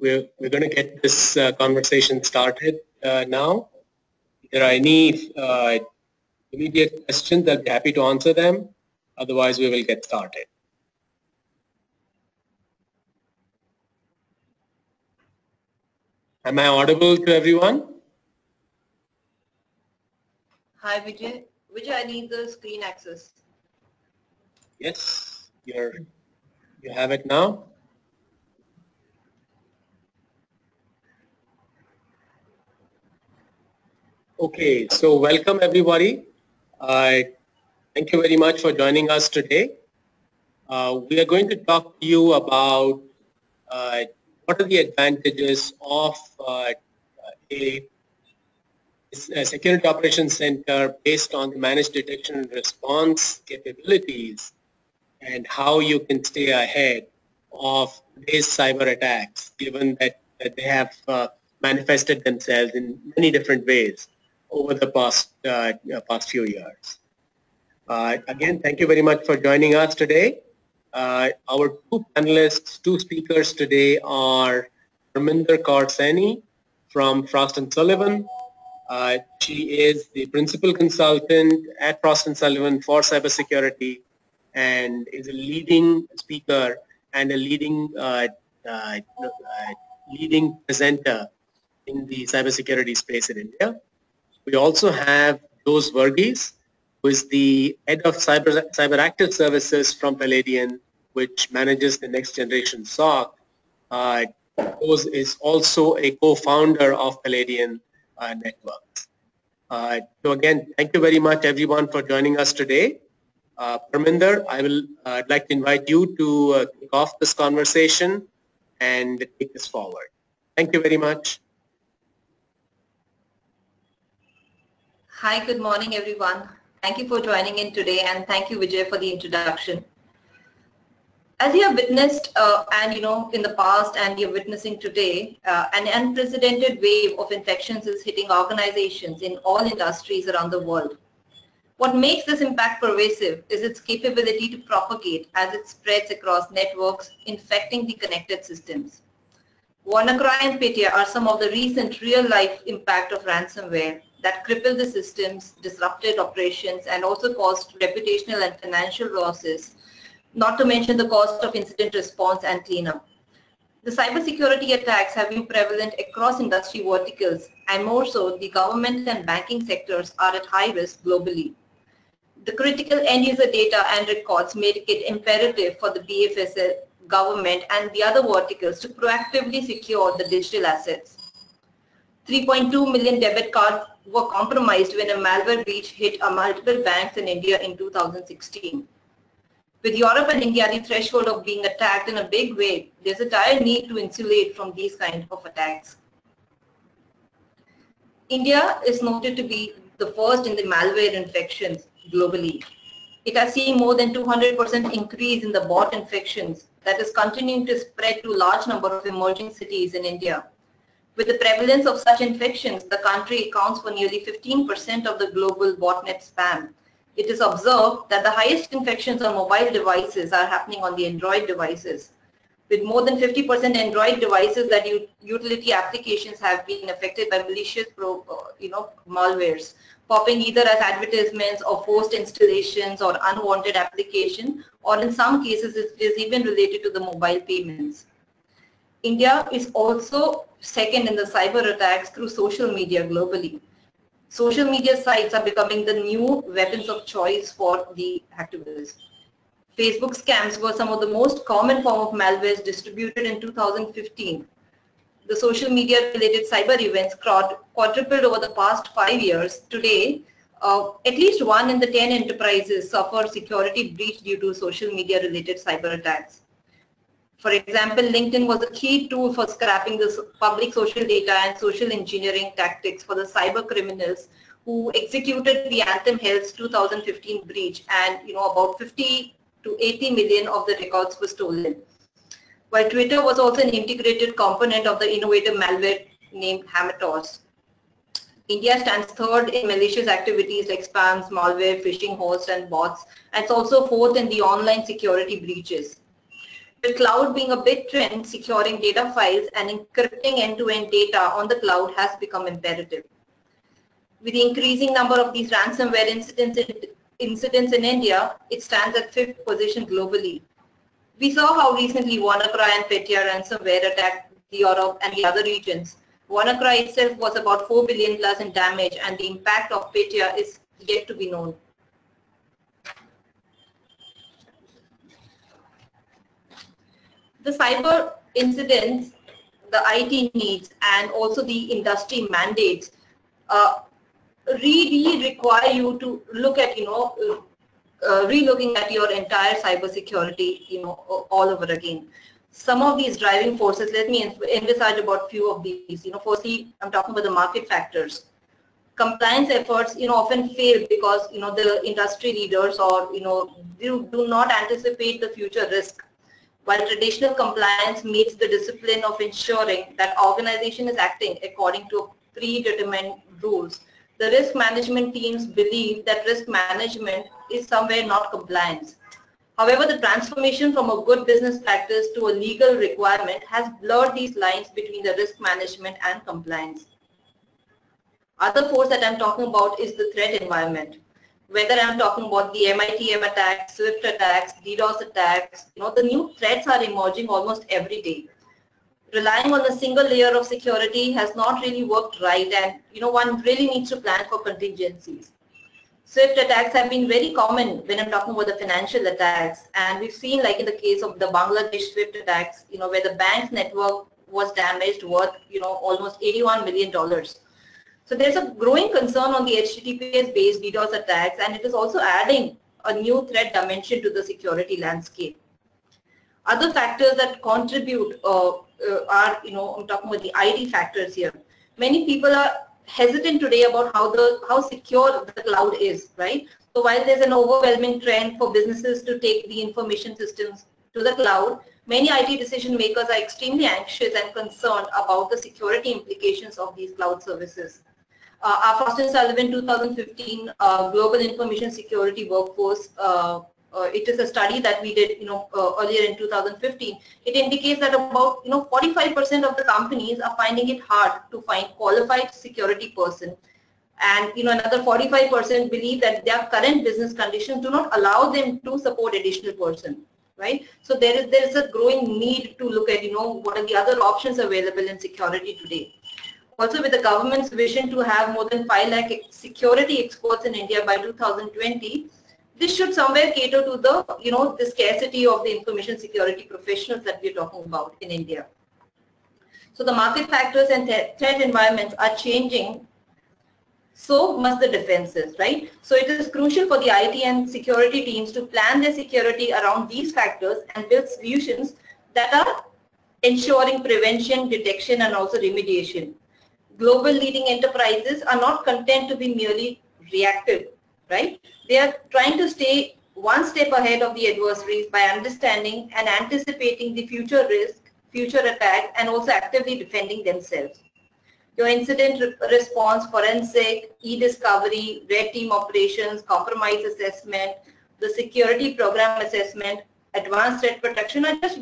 we're going to get this conversation started now. If there are any immediate questions, I'll be happy to answer them. Otherwise, we will get started. Am I audible to everyone? Hi, Vijay. Vijay, I need the screen access. Yes, you have it now. Okay, so welcome everybody. Thank you very much for joining us today. We are going to talk to you about what are the advantages of a security operations center based on the managed detection and response capabilities, and how you can stay ahead of today's cyber attacks, given that they have manifested themselves in many different ways over the past few years. Again, thank you very much for joining us today. Our two panelists, two speakers today are Parminder Saini from Frost & Sullivan. She is the principal consultant at Frost & Sullivan for cybersecurity and is a leading speaker and a leading presenter in the cybersecurity space in India. We also have Jose Varghese, who is the head of cyber active services from Paladion, which manages the next generation SOC. Jose is also a co-founder of Paladion Networks. So again, thank you very much everyone for joining us today. Parminder, I'd like to invite you to kick off this conversation and take this forward. Thank you very much. Hi, good morning, everyone. Thank you for joining in today, and thank you, Vijay, for the introduction. As you have witnessed, in the past, and you're witnessing today, an unprecedented wave of infections is hitting organizations in all industries around the world. What makes this impact pervasive is its capability to propagate as it spreads across networks, infecting the connected systems. WannaCry and Petya are some of the recent real-life impact of ransomware that crippled the systems, disrupted operations, and also caused reputational and financial losses, not to mention the cost of incident response and cleanup. The cybersecurity attacks have been prevalent across industry verticals, and more so, the government and banking sectors are at high risk globally. The critical end-user data and records make it imperative for the BFSL, government, and the other verticals to proactively secure the digital assets. 3.2 million debit cards were compromised when a malware breach hit multiple banks in India in 2016. With Europe and India the threshold of being attacked in a big way, there's a dire need to insulate from these kinds of attacks. India is noted to be the first in the malware infections globally. It has seen more than 200% increase in the bot infections that is continuing to spread to a large number of emerging cities in India. With the prevalence of such infections, the country accounts for nearly 15% of the global botnet spam. It is observed that the highest infections on mobile devices are happening on the Android devices. With more than 50% Android devices that utility applications have been affected by malicious malwares, popping either as advertisements or forced installations or unwanted application, or in some cases it is even related to the mobile payments. India is also second in the cyber attacks through social media globally. Social media sites are becoming the new weapons of choice for the activists. Facebook scams were some of the most common form of malwares distributed in 2015. The social media related cyber events quadrupled over the past 5 years. Today, at least 1 in the 10 enterprises suffer security breach due to social media related cyber attacks. For example, LinkedIn was a key tool for scrapping the public social data and social engineering tactics for the cyber criminals who executed the Anthem Health's 2015 breach, and about 50 to 80 million of the records were stolen. While Twitter was also an integrated component of the innovative malware named Hamatos. India stands third in malicious activities like spams, malware, phishing hosts, and bots, and it's also fourth in the online security breaches. With cloud being a big trend, securing data files and encrypting end-to-end data on the cloud has become imperative. With the increasing number of these ransomware incidents in India, it stands at 5th position globally. We saw how recently WannaCry and Petya ransomware attacked Europe and the other regions. WannaCry itself was about 4 billion plus in damage, and the impact of Petya is yet to be known. The cyber incidents, the IT needs, and also the industry mandates really require you to look at, relooking at your entire cybersecurity, all over again. Some of these driving forces, let me envisage about few of these. Firstly, I'm talking about the market factors. Compliance efforts, often fail because, the industry leaders or, do not anticipate the future risk. While traditional compliance meets the discipline of ensuring that organization is acting according to predetermined rules, the risk management teams believe that risk management is somewhere not compliance. However, the transformation from a good business practice to a legal requirement has blurred these lines between the risk management and compliance. Other force that I'm talking about is the threat environment. Whether I'm talking about the MITM attacks, SWIFT attacks, DDoS attacks, the new threats are emerging almost every day. Relying on a single layer of security has not really worked right, and one really needs to plan for contingencies. SWIFT attacks have been very common when I'm talking about the financial attacks, and we've seen, like in the case of the Bangladesh SWIFT attacks, where the bank's network was damaged worth almost $81 million. So there's a growing concern on the HTTPS-based DDoS attacks, and it is also adding a new threat dimension to the security landscape. Other factors that contribute are, I'm talking about the IT factors here. Many people are hesitant today about how secure the cloud is, right? So while there's an overwhelming trend for businesses to take the information systems to the cloud, many IT decision makers are extremely anxious and concerned about the security implications of these cloud services. Our Frost & Sullivan 2015 Global Information Security Workforce, it is a study that we did, earlier in 2015. It indicates that about, 45% of the companies are finding it hard to find qualified security person, and another 45% believe that their current business conditions do not allow them to support additional person, right? So there is a growing need to look at, what are the other options available in security today. Also, with the government's vision to have more than 5 lakh security experts in India by 2020, this should somewhere cater to the, the scarcity of the information security professionals that we're talking about in India. So the market factors and threat environments are changing, so must the defenses, right? So it is crucial for the IT and security teams to plan their security around these factors and build solutions that are ensuring prevention, detection, and also remediation. Global leading enterprises are not content to be merely reactive, right? They are trying to stay one step ahead of the adversaries by understanding and anticipating the future risk, future attack, and also actively defending themselves. Your incident response, forensic, e-discovery, red team operations, compromise assessment, the security program assessment, advanced threat protection are just,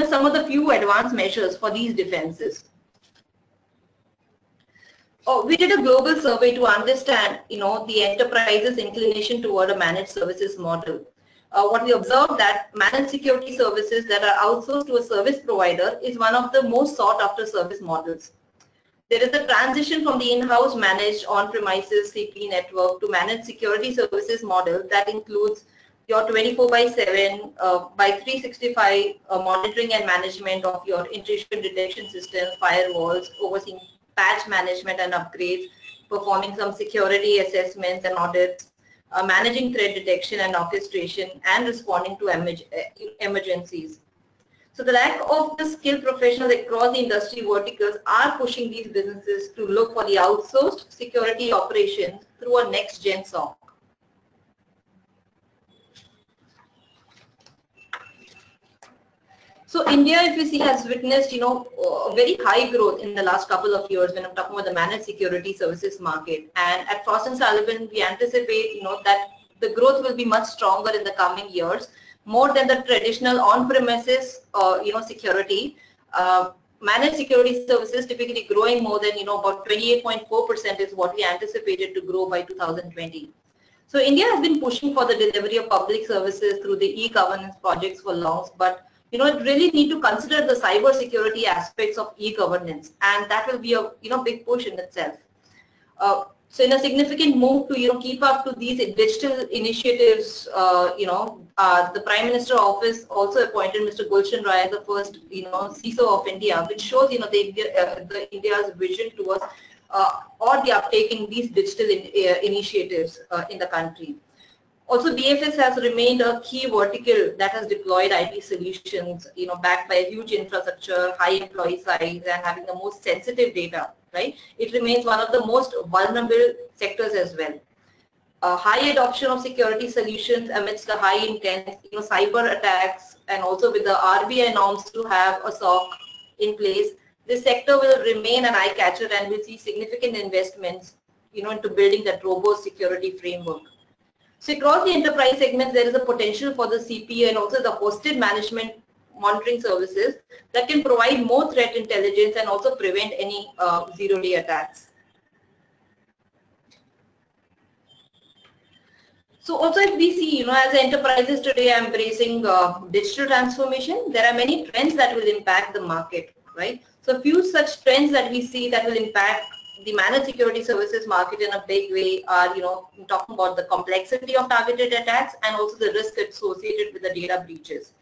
some of the few advanced measures for these defenses. We did a global survey to understand, the enterprise's inclination toward a managed services model. What we observed that managed security services that are outsourced to a service provider is one of the most sought after service models. There is a transition from the in-house managed on-premises CP network to managed security services model that includes your 24/7 by 365 monitoring and management of your intrusion detection systems, firewalls, overseeing patch management and upgrades, performing some security assessments and audits, managing threat detection and orchestration, and responding to emergencies. So the lack of the skilled professionals across the industry verticals are pushing these businesses to look for the outsourced security operations through a next-gen SOC. So India, if you see, has witnessed, a very high growth in the last couple of years when I'm talking about the managed security services market. And at Frost & Sullivan, we anticipate, that the growth will be much stronger in the coming years. more than the traditional on-premises, security. Managed security services typically growing more than, about 28.4% is what we anticipated to grow by 2020. So India has been pushing for the delivery of public services through the e-governance projects for long, but it really need to consider the cyber security aspects of e-governance, and that will be a big push in itself. So in a significant move to keep up to these digital initiatives, the Prime Minister office also appointed Mr. Gulshan Rai as the first CISO of India, which shows the India's vision towards or the uptake in these digital initiatives in the country. Also, BFS has remained a key vertical that has deployed IT solutions, backed by a huge infrastructure, high employee size, and having the most sensitive data. Right? It remains one of the most vulnerable sectors as well. High adoption of security solutions amidst the high intense, cyber attacks, and also with the RBI norms to have a SOC in place, this sector will remain an eye catcher and will see significant investments, into building that robust security framework. So across the enterprise segments, there is a potential for the CPA and also the hosted management monitoring services that can provide more threat intelligence and also prevent any zero-day attacks. So also if we see, as enterprises today are embracing digital transformation, there are many trends that will impact the market, right? So a few such trends that we see that will impact the managed security services market in a big way are, talking about the complexity of targeted attacks and also the risk associated with the data breaches.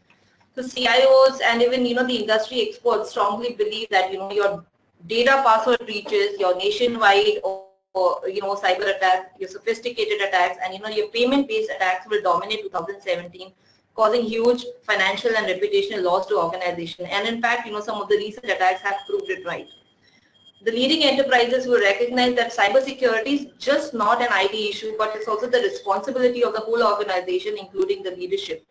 So CIOs and even the industry experts strongly believe that your data password breaches, your nationwide or cyber attacks, your sophisticated attacks, and your payment-based attacks will dominate 2017, causing huge financial and reputational loss to organizations. And in fact, some of the recent attacks have proved it right. The leading enterprises will recognize that cybersecurity is just not an IT issue, but it's also the responsibility of the whole organization, including the leadership.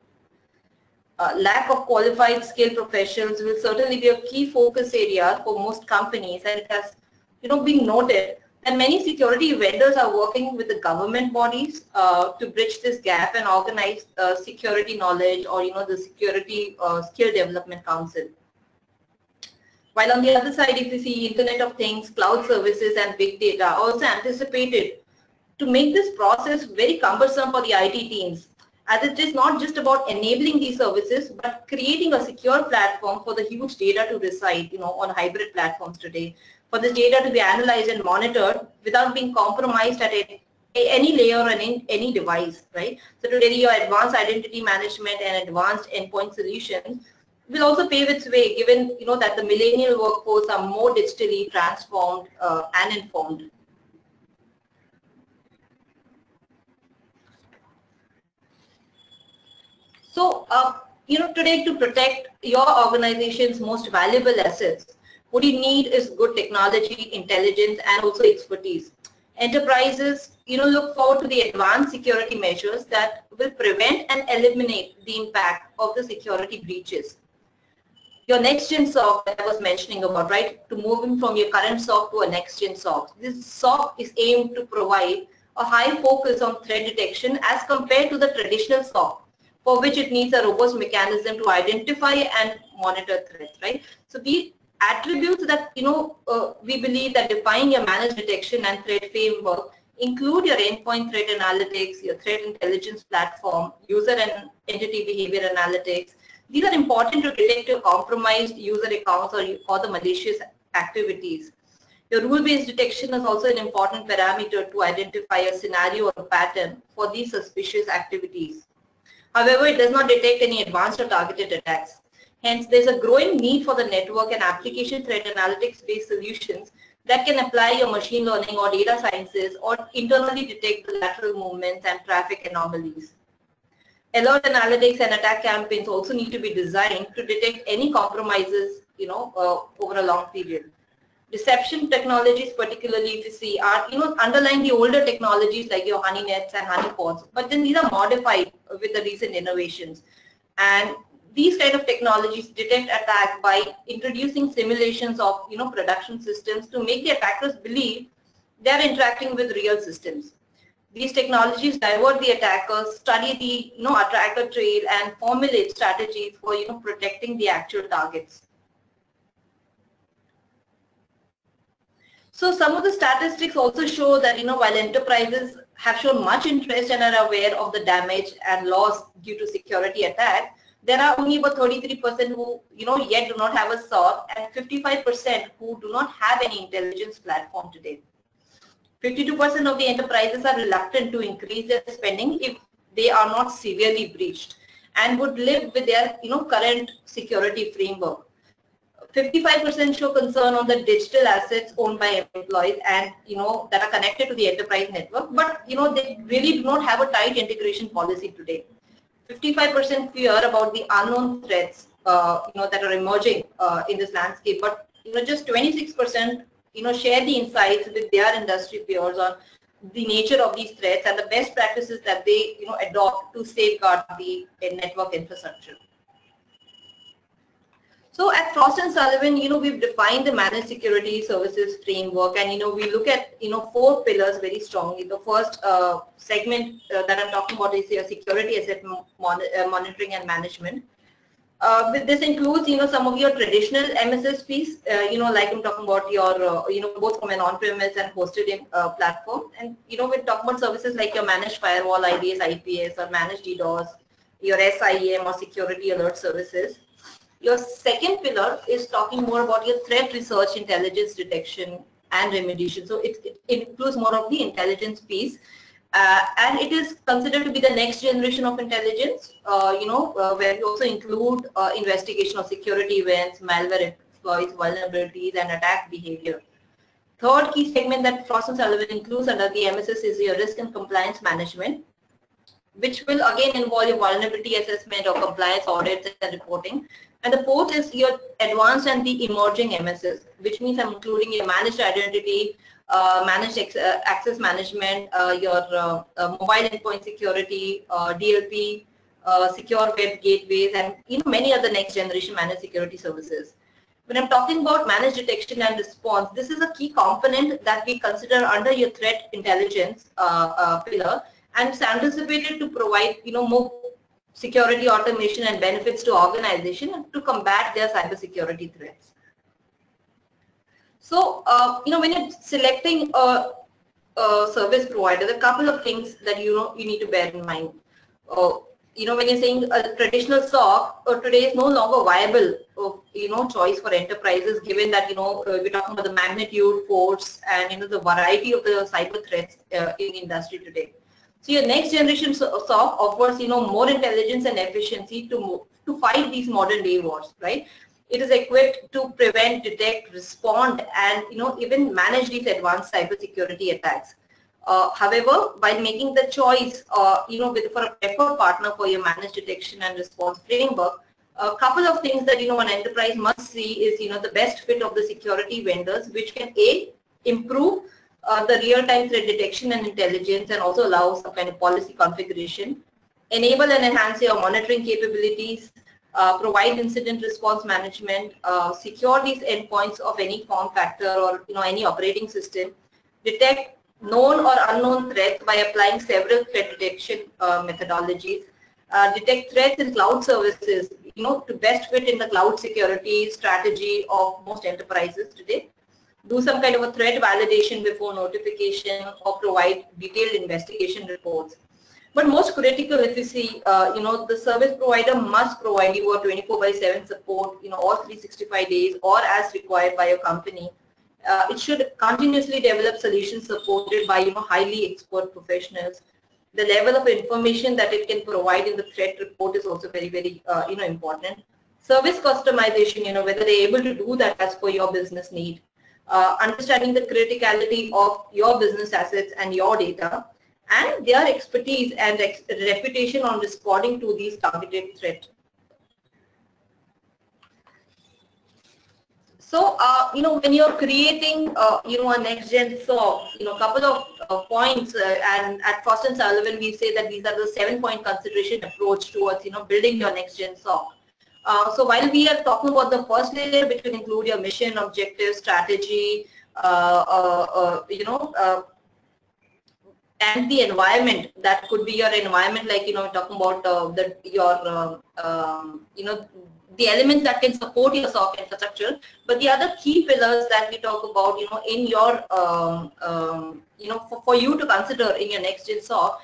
Lack of qualified skilled professionals will certainly be a key focus area for most companies, and it has been noted that many security vendors are working with the government bodies to bridge this gap and organize security knowledge or the security skill development council. While on the other side, if you see Internet of Things, cloud services and big data also anticipated to make this process very cumbersome for the IT teams, as it is not just about enabling these services, but creating a secure platform for the huge data to reside, on hybrid platforms today, for this data to be analyzed and monitored without being compromised at any layer or any device, right? So today your advanced identity management and advanced endpoint solutions will also pave its way, given that the millennial workforce are more digitally transformed and informed. So, today to protect your organization's most valuable assets, what you need is good technology, intelligence, and also expertise. Enterprises, look forward to the advanced security measures that will prevent and eliminate the impact of the security breaches. Your next-gen SOC that I was mentioning about, right, to moving from your current SOC to a next-gen SOC. This SOC is aimed to provide a high focus on threat detection as compared to the traditional SOC, for which it needs a robust mechanism to identify and monitor threats, right? So these attributes that, we believe that define your managed detection and threat framework include your endpoint threat analytics, your threat intelligence platform, user and entity behavior analytics. These are important to detect your compromised user accounts or the malicious activities. Your rule-based detection is also an important parameter to identify a scenario or pattern for these suspicious activities. However, it does not detect any advanced or targeted attacks. Hence, there's a growing need for the network and application threat analytics-based solutions that can apply your machine learning or data sciences or internally detect the lateral movements and traffic anomalies. Alert analytics and attack campaigns also need to be designed to detect any compromises, over a long period. Deception technologies, particularly if you see, are underlying the older technologies like your honey-nets and honeypots, but then these are modified with the recent innovations. And these kind of technologies detect attacks by introducing simulations of production systems to make the attackers believe they are interacting with real systems. These technologies divert the attackers, study the attacker trail, and formulate strategies for protecting the actual targets. So some of the statistics also show that while enterprises have shown much interest and are aware of the damage and loss due to security attack, there are only about 33% who yet do not have a SOC, and 55% who do not have any intelligence platform today. 52% of the enterprises are reluctant to increase their spending if they are not severely breached and would live with their current security framework. 55% show concern on the digital assets owned by employees and that are connected to the enterprise network, but they really do not have a tight integration policy today. 55% fear about the unknown threats that are emerging in this landscape, but just 26% share the insights with their industry peers on the nature of these threats and the best practices that they adopt to safeguard the network infrastructure. So at Frost & Sullivan, we've defined the managed security services framework, and we look at 4 pillars very strongly. The first segment that I'm talking about is your security asset monitoring and management. This includes some of your traditional MSSPs, like I'm talking about your both from an on-premise and hosted in platform, and we're talking about services like your managed firewall, IDS, IPS, or managed DDoS, your SIEM or security alert services. Your second pillar is talking more about your threat research, intelligence detection, and remediation. So it includes more of the intelligence piece, and it is considered to be the next generation of intelligence. Where we also include investigation of security events, malware exploits, vulnerabilities, and attack behavior. Third key segment that Frost & Sullivan includes under the MSS is your risk and compliance management, which will again involve your vulnerability assessment or compliance audits and reporting. And the fourth is your advanced and the emerging MSS, which means I'm including your managed identity, managed access management, your mobile endpoint security, DLP, secure web gateways, and many other next generation managed security services. When I'm talking about managed detection and response, this is a key component that we consider under your threat intelligence pillar, and it's anticipated to provide more security automation and benefits to organization to combat their cybersecurity threats. So, when you're selecting a service provider, there are a couple of things that you need to bear in mind. When you're saying a traditional SOC today is no longer viable, choice for enterprises, given that we're talking about the magnitude, force, and the variety of the cyber threats in the industry today. So your next generation SOC offers more intelligence and efficiency to fight these modern day wars, right? It is equipped to prevent, detect, respond, and even manage these advanced cybersecurity attacks. However, by making the choice, for a preferred partner for your managed detection and response framework, a couple of things that an enterprise must see is the best fit of the security vendors, which can improve the real-time threat detection and intelligence, and also allow some kind of policy configuration, enable and enhance your monitoring capabilities, provide incident response management, secure these endpoints of any form factor or any operating system, detect known or unknown threats by applying several threat detection methodologies, detect threats in cloud services, to best fit in the cloud security strategy of most enterprises today, do some kind of a threat validation before notification, or provide detailed investigation reports. But most critical, if you see, the service provider must provide you a 24/7 support, all 365 days or as required by your company. It should continuously develop solutions supported by highly expert professionals. The level of information that it can provide in the threat report is also very, very important. Service customization, whether they're able to do that as per your business need. Understanding the criticality of your business assets and your data, and their expertise and reputation on responding to these targeted threats. So, when you're creating, a next-gen SOC, a couple of points, and at Frost & Sullivan, we say that these are the 7-point consideration approach towards, building your next-gen SOC. So while we are talking about the first layer, which will include your mission, objective, strategy, and the environment, that could be your environment, like, talking about the elements that can support your SOC infrastructure. But the other key pillars that we talk about, in your, for you to consider in your next gen SOC,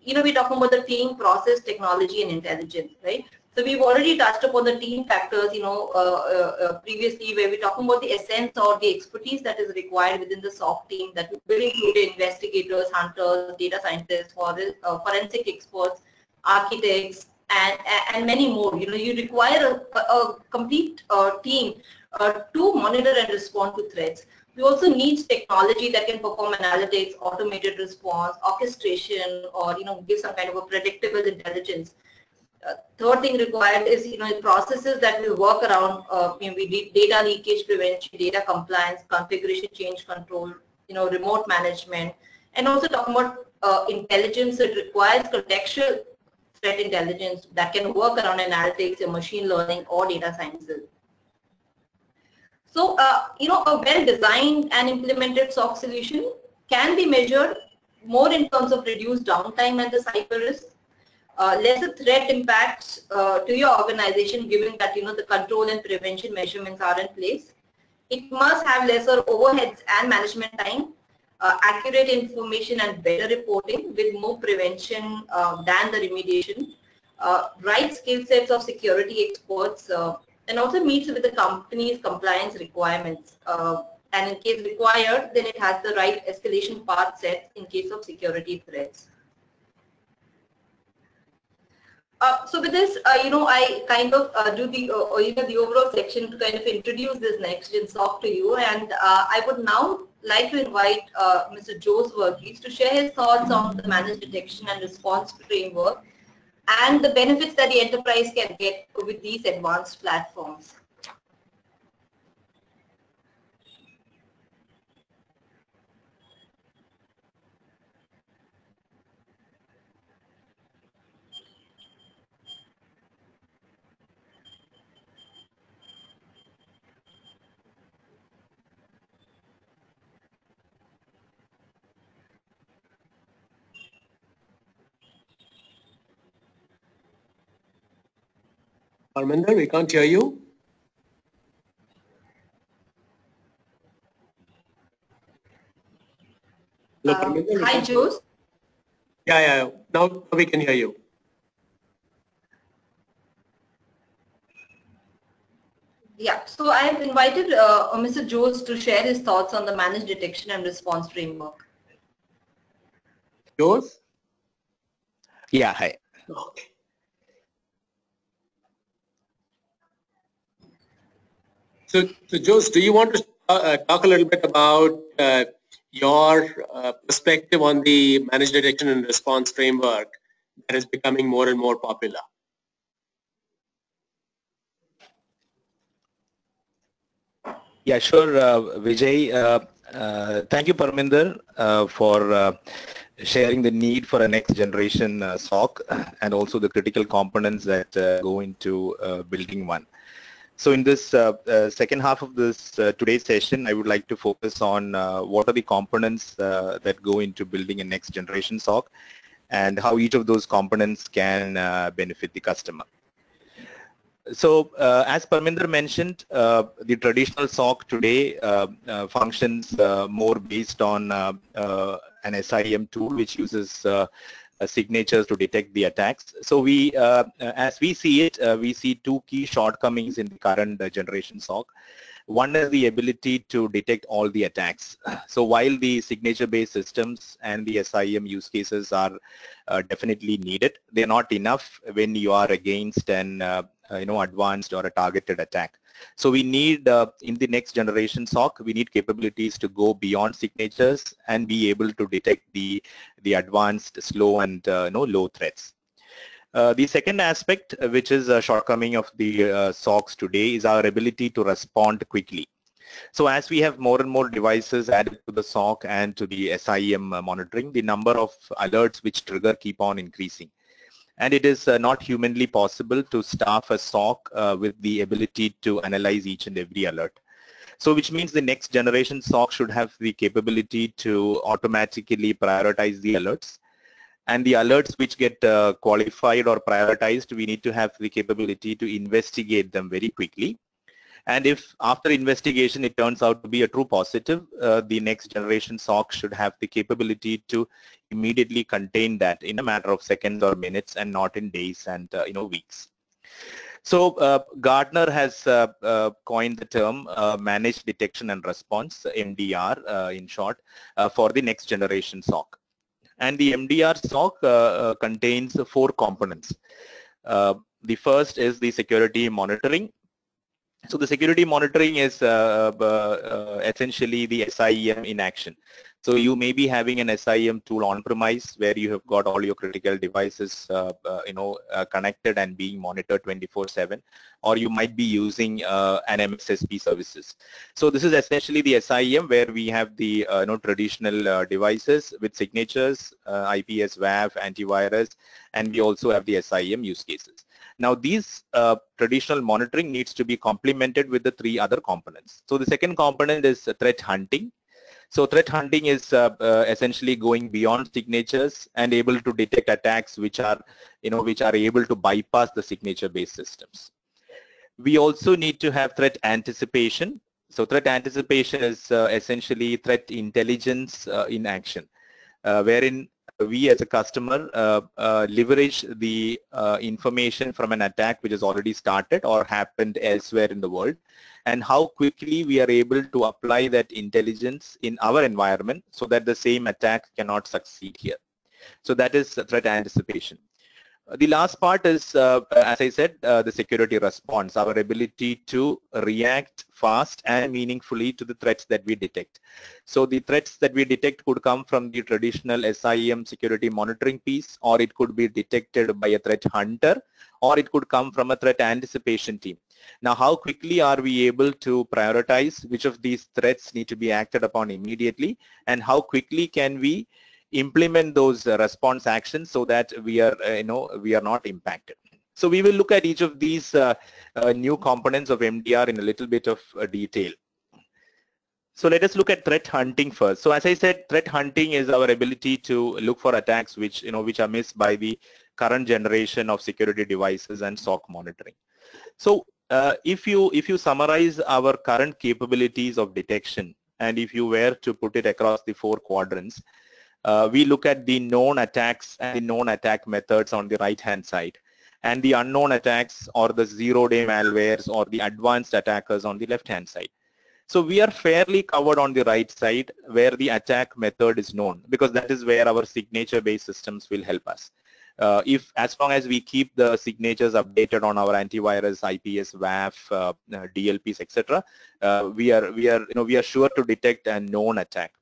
we're talking about the team, process, technology, and intelligence, right? So we've already touched upon the team factors, previously, where we're talking about the essence or the expertise that is required within the SOC team, that will include investigators, hunters, data scientists, forensic experts, architects, and many more. You require a complete team to monitor and respond to threats. We also need technology that can perform analytics, automated response, orchestration, or give some kind of a predictable intelligence. Third thing required is processes that will work around we need data leakage prevention, data compliance, configuration change control, remote management, and also talking about intelligence that requires contextual threat intelligence that can work around analytics and machine learning or data sciences. So, a well-designed and implemented SOC solution can be measured more in terms of reduced downtime and the cyber risk, lesser threat impacts to your organization, given that the control and prevention measurements are in place. It must have lesser overheads and management time, accurate information and better reporting with more prevention than the remediation, right skill sets of security experts, and also meets with the company's compliance requirements. And in case required, then it has the right escalation path set in case of security threats. So with this, I kind of do the the overall section to kind of introduce this next gen SOC to you, and I would now like to invite Mr. Jose Varghese to share his thoughts on the managed detection and response framework and the benefits that the enterprise can get with these advanced platforms. Parminder, we can't hear you. Hello, Parminder, Hi, Jose. Yeah. Now we can hear you. Yeah, so I have invited Mr. Jose to share his thoughts on the managed detection and response framework. Jose? Yeah, hi. Okay. So Jose, do you want to talk a little bit about your perspective on the managed detection and response framework that is becoming more and more popular? Yeah, sure, Vijay. Thank you, Parminder, for sharing the need for a next generation SOC and also the critical components that go into building one. So in this second half of this today's session, I would like to focus on what are the components that go into building a next generation SOC and how each of those components can benefit the customer. So as Parminder mentioned, the traditional SOC today functions more based on an SIEM tool which uses signatures to detect the attacks. So we, as we see it, we see two key shortcomings in the current generation SOC. One is the ability to detect all the attacks. So while the signature-based systems and the SIEM use cases are definitely needed, they're not enough when you are against an advanced or a targeted attack. So we need, in the next generation SOC, we need capabilities to go beyond signatures and be able to detect the advanced, slow and low threats. The second aspect, which is a shortcoming of the SOCs today, is our ability to respond quickly. So as we have more and more devices added to the SOC and to the SIEM monitoring, the number of alerts which trigger keep on increasing. And it is not humanly possible to staff a SOC with the ability to analyze each and every alert. So which means the next generation SOC should have the capability to automatically prioritize the alerts. And the alerts which get qualified or prioritized, we need to have the capability to investigate them very quickly. And if after investigation it turns out to be a true positive, the next generation SOC should have the capability to immediately contain that in a matter of seconds or minutes and not in days and weeks. So Gartner has coined the term Managed Detection and Response, MDR in short, for the next generation SOC. And the MDR SOC contains 4 components. The first is the security monitoring. So the security monitoring is essentially the SIEM in action. So you may be having an SIEM tool on premise where you have got all your critical devices connected and being monitored 24/7, or you might be using an MSSP services. So this is essentially the SIEM where we have the traditional devices with signatures, IPS, WAF, antivirus, and we also have the SIEM use cases. Now these traditional monitoring needs to be complemented with the 3 other components. So the second component is threat hunting. So threat hunting is essentially going beyond signatures and able to detect attacks which are able to bypass the signature-based systems. We also need to have threat anticipation. So threat anticipation is essentially threat intelligence in action, wherein we as a customer leverage the information from an attack which has already started or happened elsewhere in the world, and how quickly we are able to apply that intelligence in our environment so that the same attack cannot succeed here. So that is threat anticipation. The last part is, as I said, the security response, our ability to react fast and meaningfully to the threats that we detect. So the threats that we detect could come from the traditional SIEM security monitoring piece, or it could be detected by a threat hunter, or it could come from a threat anticipation team. Now, how quickly are we able to prioritize which of these threats need to be acted upon immediately, and how quickly can we implement those response actions so that we are not impacted. So we will look at each of these new components of MDR in a little bit of detail. So let us look at threat hunting first. So as I said, threat hunting is our ability to look for attacks which are missed by the current generation of security devices and SOC monitoring. So if you summarize our current capabilities of detection, and if you were to put it across the 4 quadrants, we look at the known attacks and the known attack methods on the right-hand side, and the unknown attacks or the zero-day malwares or the advanced attackers on the left-hand side. So we are fairly covered on the right side where the attack method is known, because that is where our signature-based systems will help us. As long as we keep the signatures updated on our antivirus, IPS, WAF, DLPs, etc., we are sure to detect a known attack.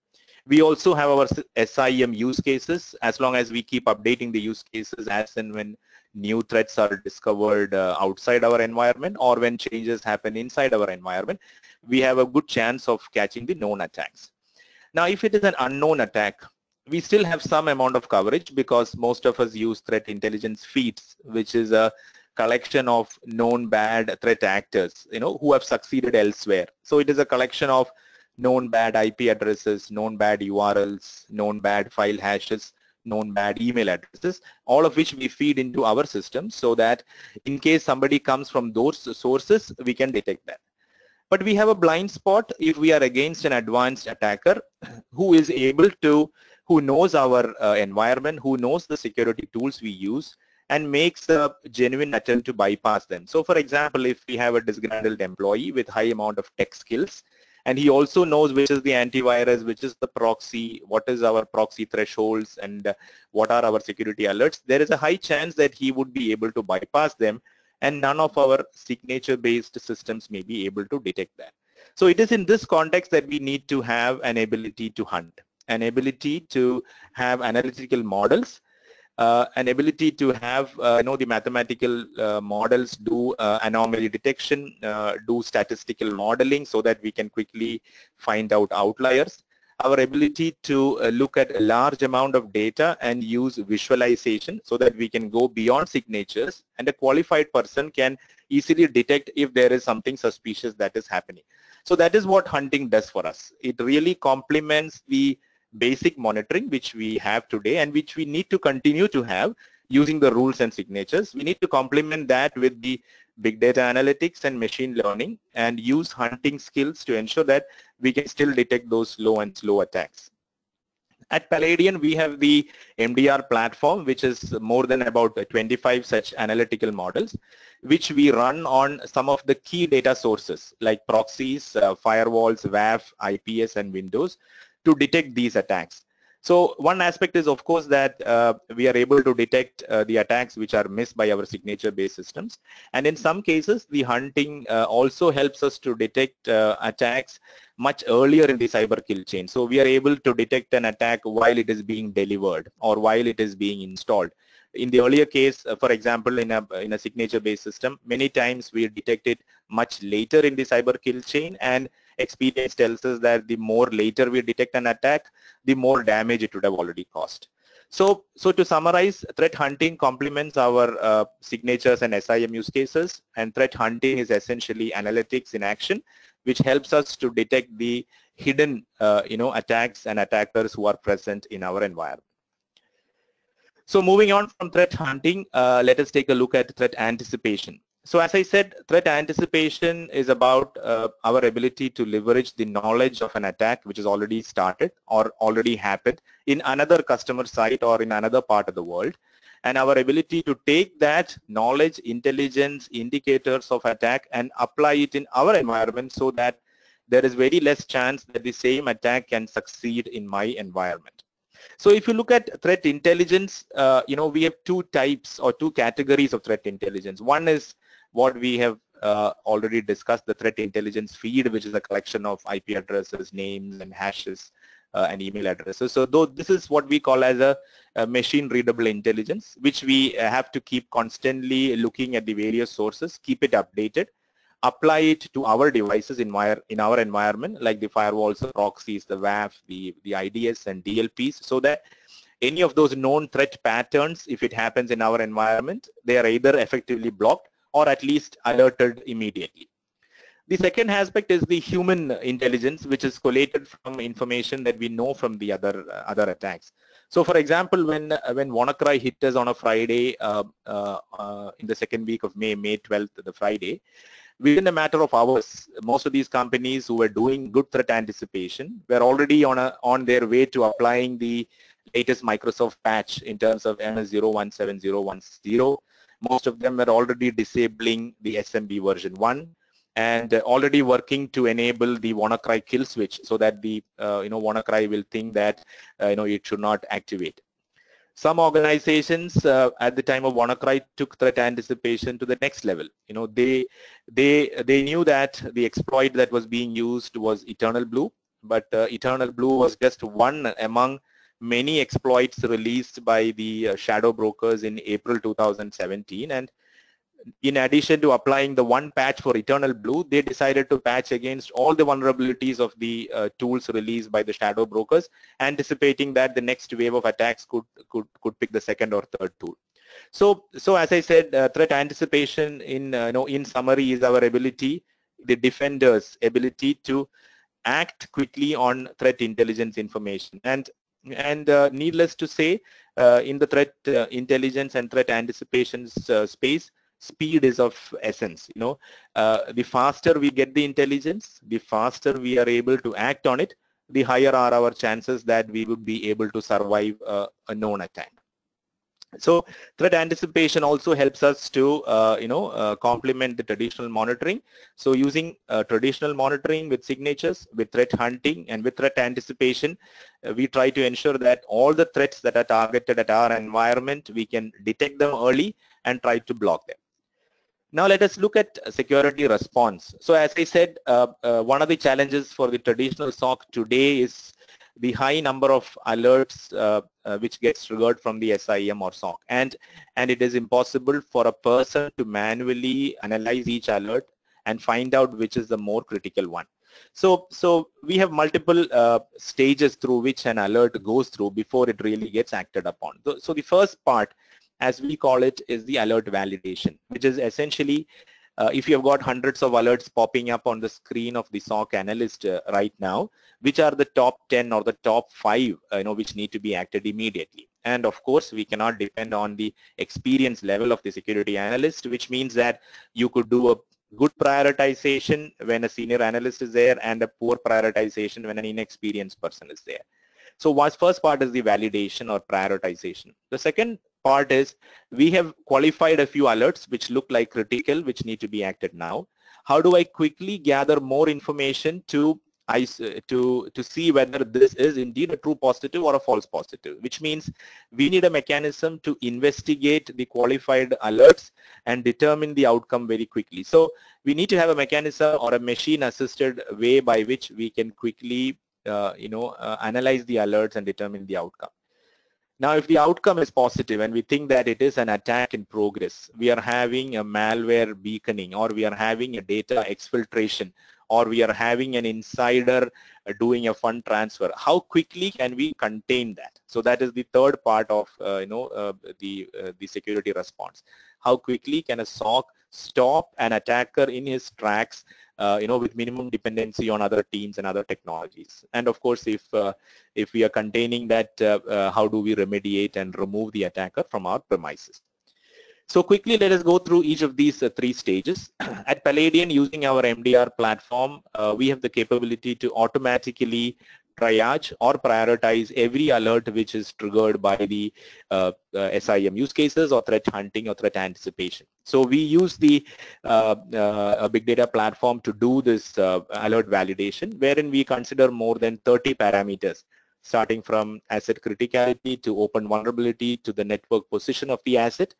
We also have our SIEM use cases. As long as we keep updating the use cases as and when new threats are discovered outside our environment or when changes happen inside our environment, we have a good chance of catching the known attacks. Now, if it is an unknown attack, we still have some amount of coverage because most of us use threat intelligence feeds, which is a collection of known bad threat actors, who have succeeded elsewhere. So it is a collection of known bad IP addresses, known bad URLs, known bad file hashes, known bad email addresses, all of which we feed into our system so that in case somebody comes from those sources, we can detect that. But we have a blind spot if we are against an advanced attacker who knows our environment, who knows the security tools we use, and makes a genuine attempt to bypass them. So for example, if we have a disgruntled employee with high amount of tech skills, and he also knows which is the antivirus, which is the proxy, what is our proxy thresholds, and what are our security alerts, there is a high chance that he would be able to bypass them, and none of our signature-based systems may be able to detect that. So it is in this context that we need to have an ability to hunt, an ability to have analytical models, an ability to have the mathematical models do anomaly detection, do statistical modeling so that we can quickly find out outliers, our ability to look at a large amount of data and use visualization so that we can go beyond signatures, and a qualified person can easily detect if there is something suspicious that is happening. So that is what hunting does for us. It really complements the basic monitoring which we have today and which we need to continue to have using the rules and signatures. We need to complement that with the big data analytics and machine learning and use hunting skills to ensure that we can still detect those low and slow attacks. At Paladion, we have the MDR platform, which is more than about 25 such analytical models, which we run on some of the key data sources like proxies, firewalls, WAF, IPS, and Windows to detect these attacks. So one aspect is, of course, that we are able to detect the attacks which are missed by our signature-based systems. And in some cases, the hunting also helps us to detect attacks much earlier in the cyber kill chain. So we are able to detect an attack while it is being delivered or while it is being installed. In the earlier case, for example, in a signature-based system, many times we detect it much later in the cyber kill chain, and experience tells us that the more later we detect an attack, the more damage it would have already caused. So to summarize, threat hunting complements our signatures and SIM use cases, and threat hunting is essentially analytics in action, which helps us to detect the hidden attacks and attackers who are present in our environment. So moving on from threat hunting, let us take a look at threat anticipation. So as I said, threat anticipation is about our ability to leverage the knowledge of an attack which is already started or already happened in another customer site or in another part of the world, and our ability to take that knowledge, intelligence, indicators of attack and apply it in our environment so that there is very less chance that the same attack can succeed in my environment. So if you look at threat intelligence, we have two types or two categories of threat intelligence. One is what we have already discussed, the threat intelligence feed, which is a collection of IP addresses, names, and hashes, and email addresses. So this is what we call as a machine readable intelligence, which we have to keep constantly looking at the various sources, keep it updated, apply it to our devices in our environment, like the firewalls, the proxies, the WAF, the IDS and DLPs, so that any of those known threat patterns, if it happens in our environment, they are either effectively blocked or at least alerted immediately. The second aspect is the human intelligence, which is collated from information that we know from the other attacks. So for example, when WannaCry hit us on a Friday in the second week of May 12th, the Friday, within a matter of hours, most of these companies who were doing good threat anticipation were already on their way to applying the latest Microsoft patch in terms of MS 017010. Most of them were already disabling the SMB version 1 and already working to enable the WannaCry kill switch so that the WannaCry will think that it should not activate. Some organizations at the time of WannaCry took threat anticipation to the next level. They knew that the exploit that was being used was Eternal Blue, but Eternal Blue was just one among many exploits released by the shadow brokers in April 2017. And in addition to applying the one patch for Eternal Blue, they decided to patch against all the vulnerabilities of the tools released by the shadow brokers, anticipating that the next wave of attacks could pick the second or third tool. So as I said, threat anticipation in summary is our ability, the defender's ability to act quickly on threat intelligence information. And needless to say, in the threat intelligence and threat anticipation space, speed is of essence. The faster we get the intelligence, the faster we are able to act on it, the higher are our chances that we would be able to survive a known attack. So threat anticipation also helps us to complement the traditional monitoring. So using traditional monitoring with signatures, with threat hunting, and with threat anticipation, we try to ensure that all the threats that are targeted at our environment, we can detect them early and try to block them. Now let us look at security response. So as I said, one of the challenges for the traditional SOC today is the high number of alerts which gets triggered from the SIEM or SOC, and it is impossible for a person to manually analyze each alert and find out which is the more critical one. So we have multiple stages through which an alert goes through before it really gets acted upon. So the first part, as we call it, is the alert validation, which is essentially if you have got hundreds of alerts popping up on the screen of the SOC analyst right now, which are the top 10 or the top 5 which need to be acted immediately. And of course, we cannot depend on the experience level of the security analyst, which means that you could do a good prioritization when a senior analyst is there and a poor prioritization when an inexperienced person is there. So first part is the validation or prioritization. The second part is we have qualified a few alerts which look like critical, which need to be acted now. How do I quickly gather more information to see whether this is indeed a true positive or a false positive, which means we need a mechanism to investigate the qualified alerts and determine the outcome very quickly. So we need to have a mechanism or a machine assisted way by which we can quickly analyze the alerts and determine the outcome. Now, if the outcome is positive and we think that it is an attack in progress, we are having a malware beaconing, or we are having a data exfiltration, or we are having an insider doing a fund transfer, how quickly can we contain that? So that is the third part of the security response. How quickly can a SOC stop an attacker in his tracks with minimum dependency on other teams and other technologies? And of course, if we are containing that, how do we remediate and remove the attacker from our premises? So quickly, let us go through each of these 3 stages. At Paladion, using our MDR platform, we have the capability to automatically triage or prioritize every alert which is triggered by the SIM use cases or threat hunting or threat anticipation. So we use the big data platform to do this alert validation, wherein we consider more than 30 parameters, starting from asset criticality to open vulnerability to the network position of the asset.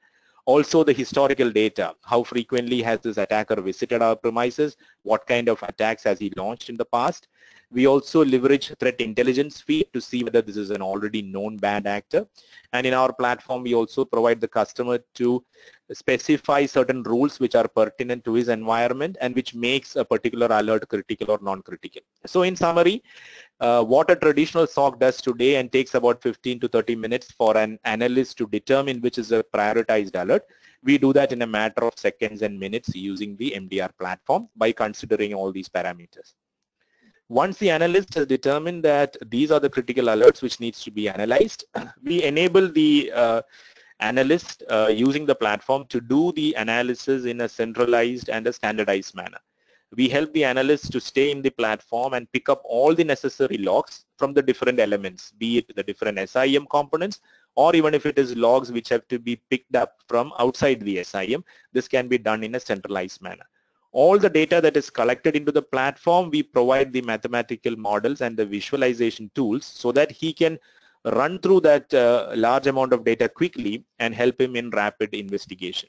Also the historical data, how frequently has this attacker visited our premises, what kind of attacks has he launched in the past. We also leverage threat intelligence feed to see whether this is an already known bad actor. And in our platform, we also provide the customer to specify certain rules which are pertinent to his environment and which makes a particular alert critical or non-critical. So in summary, what a traditional SOC does today and takes about 15 to 30 minutes for an analyst to determine which is a prioritized alert, we do that in a matter of seconds and minutes using the MDR platform by considering all these parameters. Once the analyst has determined that these are the critical alerts which needs to be analyzed, we enable the analyst using the platform to do the analysis in a centralized and a standardized manner. We help the analysts to stay in the platform and pick up all the necessary logs from the different elements, be it the different SIM components, or even if it is logs which have to be picked up from outside the SIM, this can be done in a centralized manner. All the data that is collected into the platform, we provide the mathematical models and the visualization tools so that he can run through that large amount of data quickly and help him in rapid investigation.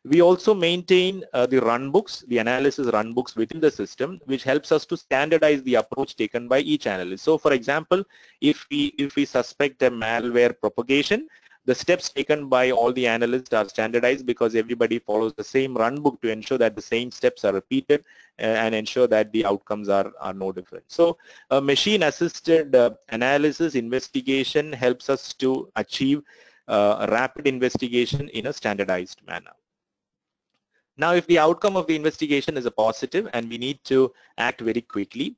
We also maintain the runbooks, the analysis runbooks within the system, which helps us to standardize the approach taken by each analyst. So for example, if we suspect a malware propagation, the steps taken by all the analysts are standardized because everybody follows the same runbook to ensure that the same steps are repeated and ensure that the outcomes are no different. So machine-assisted analysis investigation helps us to achieve a rapid investigation in a standardized manner. Now, if the outcome of the investigation is a positive and we need to act very quickly,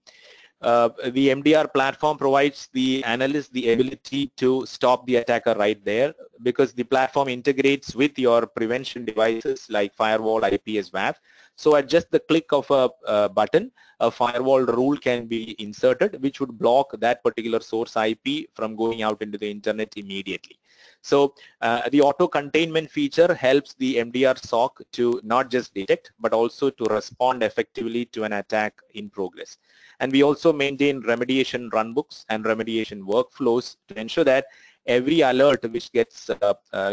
the MDR platform provides the analyst the ability to stop the attacker right there, because the platform integrates with your prevention devices like firewall, IPS, WAF. So at just the click of a button, a firewall rule can be inserted which would block that particular source IP from going out into the internet immediately. So the auto containment feature helps the MDR SOC to not just detect but also to respond effectively to an attack in progress. And we also maintain remediation runbooks and remediation workflows to ensure that every alert which gets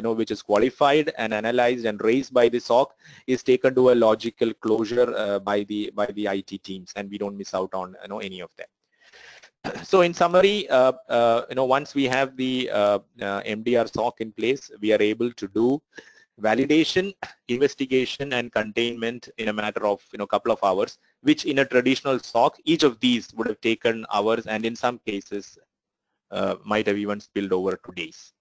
which is qualified and analyzed and raised by the SOC is taken to a logical closure by the IT teams, and we don't miss out on any of them. So in summary, once we have the MDR SOC in place, we are able to do validation, investigation, and containment in a matter of couple of hours, which in a traditional SOC, each of these would have taken hours, and in some cases might have even spilled over to days.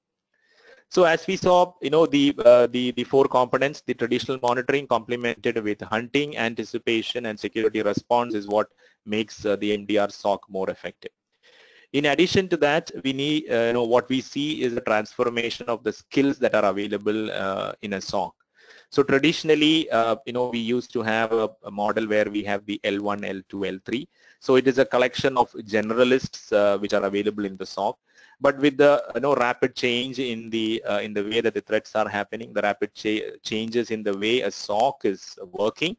So as we saw, the four components, the traditional monitoring complemented with hunting, anticipation, and security response is what makes the MDR SOC more effective. In addition to that, we need, what we see is a transformation of the skills that are available in a SOC. So traditionally, we used to have a model where we have the L1, L2, L3. So it is a collection of generalists which are available in the SOC. But with the rapid change in the way that the threats are happening, the rapid changes in the way a SOC is working,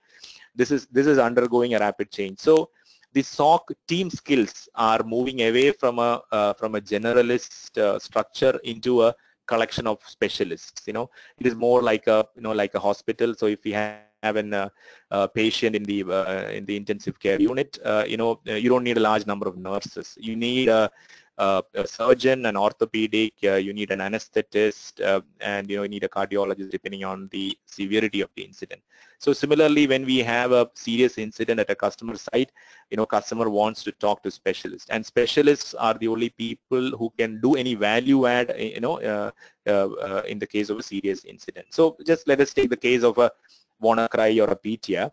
this is undergoing a rapid change. So the SOC team skills are moving away from a generalist structure into a collection of specialists. It is more like a hospital. So if we have a patient in the intensive care unit, you don't need a large number of nurses. You need a surgeon, an orthopedic, you need an anesthetist, and you need a cardiologist depending on the severity of the incident. So similarly, when we have a serious incident at a customer site, customer wants to talk to specialists, and specialists are the only people who can do any value add, in the case of a serious incident. So just let us take the case of a WannaCry or a PTIA,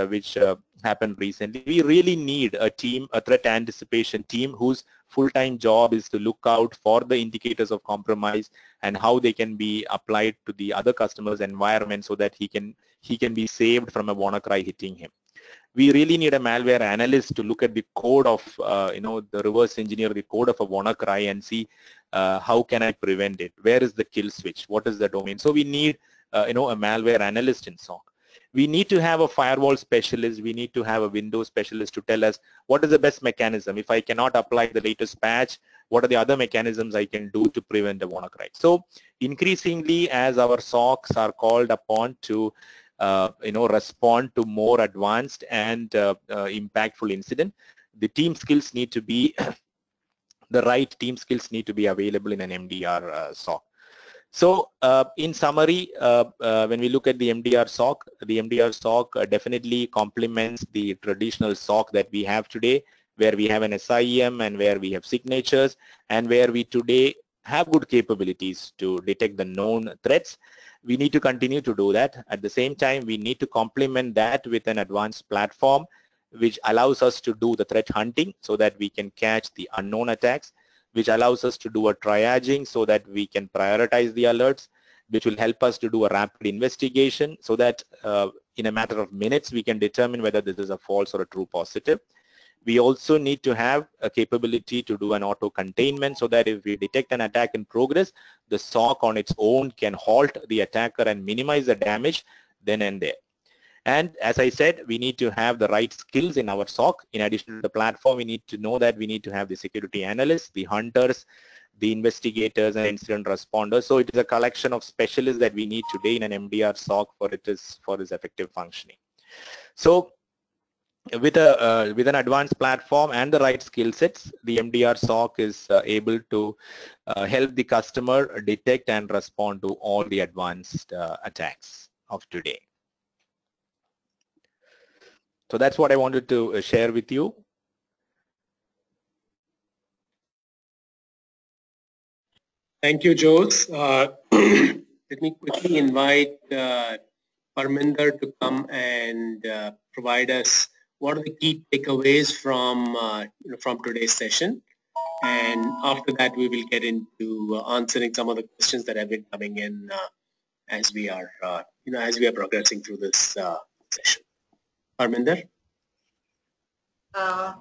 which happened recently. We really need a team, a threat anticipation team, whose full-time job is to look out for the indicators of compromise and how they can be applied to the other customer's environment so that he can be saved from a WannaCry hitting him. We really need a malware analyst to look at the code of, the reverse engineer the code of a WannaCry and see how can I prevent it? Where is the kill switch? What is the domain? So we need a malware analyst in SOC. We need to have a firewall specialist. We need to have a Windows specialist to tell us what is the best mechanism. If I cannot apply the latest patch, what are the other mechanisms I can do to prevent a WannaCry? So increasingly, as our SOCs are called upon to respond to more advanced and impactful incident, the team skills need to be the right team skills need to be available in an MDR SOC. So in summary, when we look at the MDR SOC definitely complements the traditional SOC that we have today, where we have an SIEM and where we have signatures, and where we today have good capabilities to detect the known threats. We need to continue to do that. At the same time, we need to complement that with an advanced platform which allows us to do the threat hunting so that we can catch the unknown attacks, which allows us to do a triaging so that we can prioritize the alerts, which will help us to do a rapid investigation so that in a matter of minutes we can determine whether this is a false or a true positive. We also need to have a capability to do an auto containment so that if we detect an attack in progress, the SOC on its own can halt the attacker and minimize the damage then and there. And as I said, we need to have the right skills in our SOC. In addition to the platform, we need to know that we need to have the security analysts, the hunters, the investigators, and incident responders. So it is a collection of specialists that we need today in an MDR SOC for its effective functioning. So with an advanced platform and the right skill sets, the MDR SOC is able to help the customer detect and respond to all the advanced attacks of today. So that's what I wanted to share with you. Thank you, Jose. Let me quickly invite Parminder to come and provide us what are the key takeaways from today's session. And after that, we will get into answering some of the questions that have been coming in as we are progressing through this session. Parminder.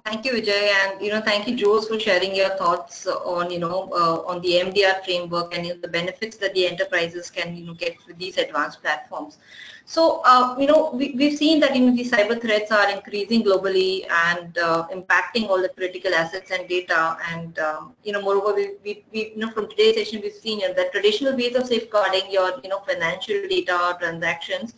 Thank you, Vijay, and thank you, Jose, for sharing your thoughts on on the MDR framework and the benefits that the enterprises can get with these advanced platforms. So we've seen that the cyber threats are increasing globally and impacting all the critical assets and data. And moreover, we from today's session we've seen that traditional ways of safeguarding your financial data or transactions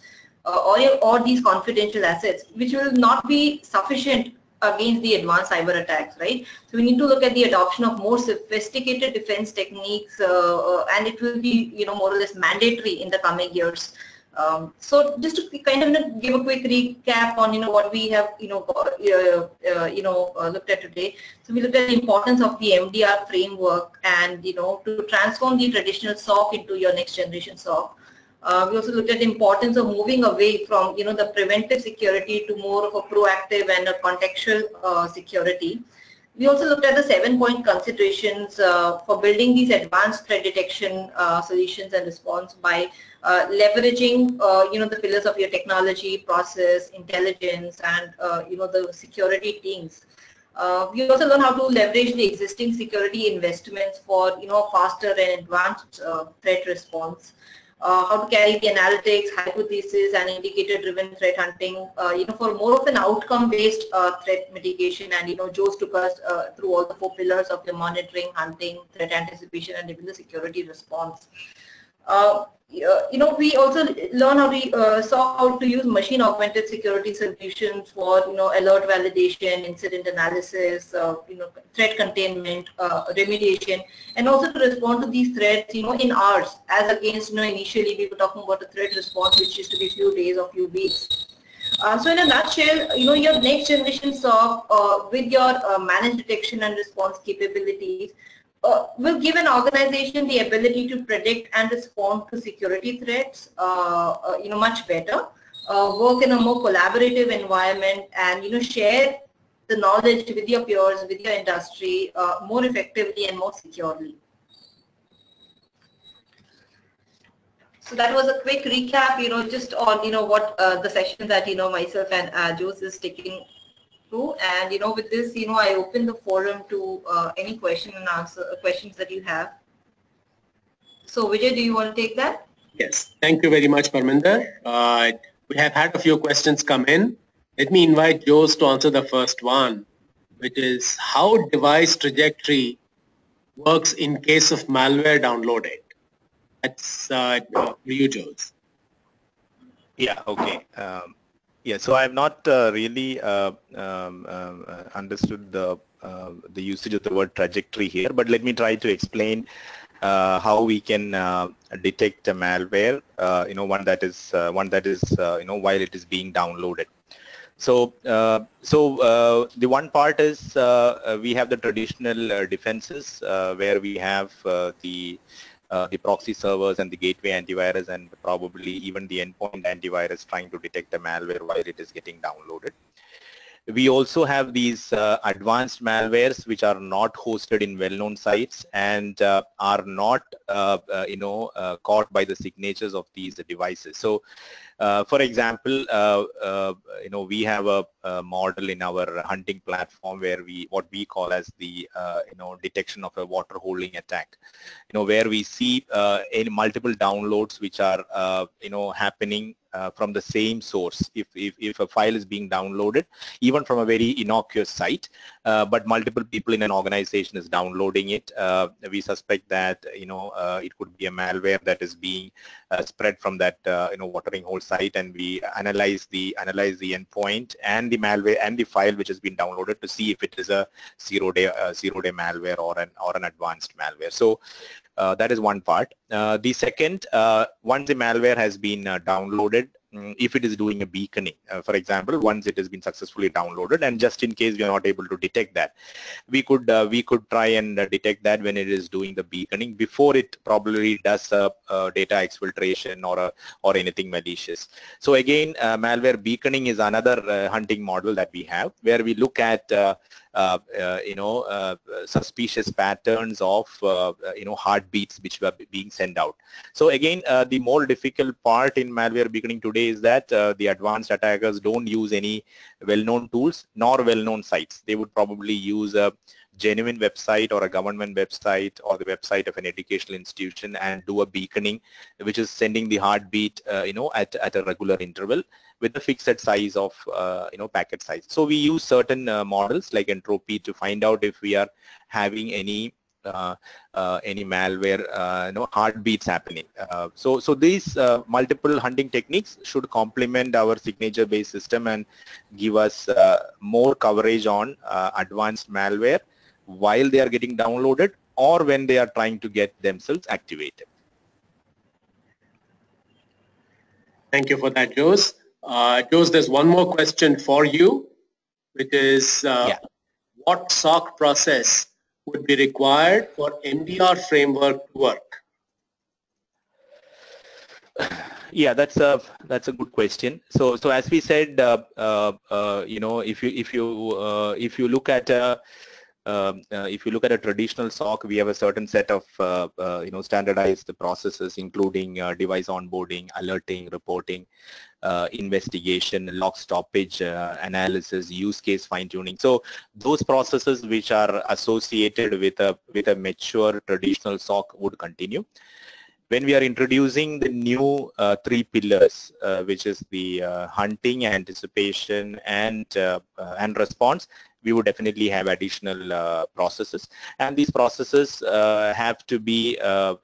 or these confidential assets, which will not be sufficient against the advanced cyber attacks, right? So we need to look at the adoption of more sophisticated defense techniques, and it will be more or less mandatory in the coming years. So just to kind of give a quick recap on what we have looked at today. So we looked at the importance of the MDR framework and to transform the traditional SOC into your next generation SOC. We also looked at the importance of moving away from the preventive security to more of a proactive and a contextual security. We also looked at the 7-point considerations for building these advanced threat detection solutions and response by leveraging the pillars of your technology, process, intelligence, and the security teams. We also learn how to leverage the existing security investments for faster and advanced threat response. How to carry the analytics, hypothesis, and indicator-driven threat hunting, for more of an outcome-based threat mitigation. And Jose took us through all the 4 pillars of the monitoring, hunting, threat anticipation, and even the security response. We also learn how to use machine-augmented security solutions for alert validation, incident analysis, threat containment, remediation, and also to respond to these threats in hours, as against initially we were talking about a threat response which used to be few days or few weeks. So in a nutshell, your next generation SOC with your managed detection and response capabilities will give an organization the ability to predict and respond to security threats much better, work in a more collaborative environment, and share the knowledge with your peers, with your industry more effectively and more securely. So that was a quick recap, just on what the session that myself and Jose is taking through. And with this, I open the forum to any question and answer questions that you have. So Vijay, do you want to take that? Yes, thank you very much, Parminder. We have had a few questions come in. Let me invite Jose to answer the first one, which is how device trajectory works in case of malware downloaded. That's for you, Jose. Yeah, okay. Yeah, so I have not really understood the usage of the word trajectory here, but let me try to explain how we can detect a malware, one that is while it is being downloaded. So, the one part is we have the traditional defenses where we have the proxy servers and the gateway antivirus and probably even the endpoint antivirus trying to detect a malware while it is getting downloaded. We also have these advanced malwares which are not hosted in well-known sites and are not caught by the signatures of these devices. So for example, we have a model in our hunting platform where what we call as the detection of a water holding attack, where we see in multiple downloads which are happening from the same source. If a file is being downloaded, even from a very innocuous site, but multiple people in an organization is downloading it, we suspect that it could be a malware that is being spread from that watering hole site, and we analyze the endpoint and the malware and the file which has been downloaded to see if it is a zero-day malware or an advanced malware. So that is one part. The second, once the malware has been downloaded, if it is doing a beaconing, for example, once it has been successfully downloaded, and just in case we are not able to detect that, we could try and detect that when it is doing the beaconing before it probably does data exfiltration or anything malicious. So again, malware beaconing is another hunting model that we have, where we look at suspicious patterns of heartbeats which were being sent out. So again, the more difficult part in malware beaconing today is that the advanced attackers don't use any well-known tools nor well-known sites. They would probably use a genuine website or a government website or the website of an educational institution and do a beaconing, which is sending the heartbeat at a regular interval with a fixed size of packet size. So we use certain models like entropy to find out if we are having any malware heartbeats happening. So these multiple hunting techniques should complement our signature based system and give us more coverage on advanced malware while they are getting downloaded or when they are trying to get themselves activated. Thank you for that, Jose. Jose, there's one more question for you, which is what SOC process would be required for MDR framework to work? Yeah, that's a good question. So as we said, you know, if you look at a traditional SOC, we have a certain set of you know, standardized processes, including device onboarding, alerting, reporting, investigation, log stoppage analysis, use case fine-tuning. So those processes which are associated with a mature traditional SOC would continue. When we are introducing the new three pillars, which is the hunting, anticipation, and response, we would definitely have additional processes, and these processes have to be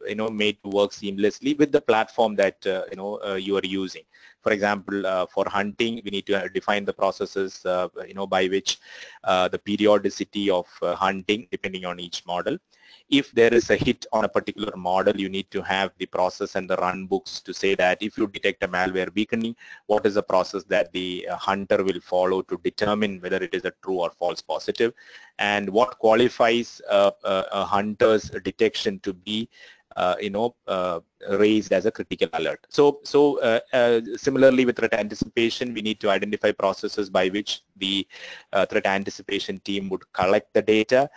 you know, made to work seamlessly with the platform that you know, you are using. For example, for hunting, we need to define the processes you know, by which the periodicity of hunting, depending on each model. If there is a hit on a particular model, you need to have the process and the run books to say that if you detect a malware beaconing, what is the process that the hunter will follow to determine whether it is a true or false positive, and what qualifies a hunter's detection to be you know, raised as a critical alert. So similarly with threat anticipation, we need to identify processes by which the threat anticipation team would collect the data,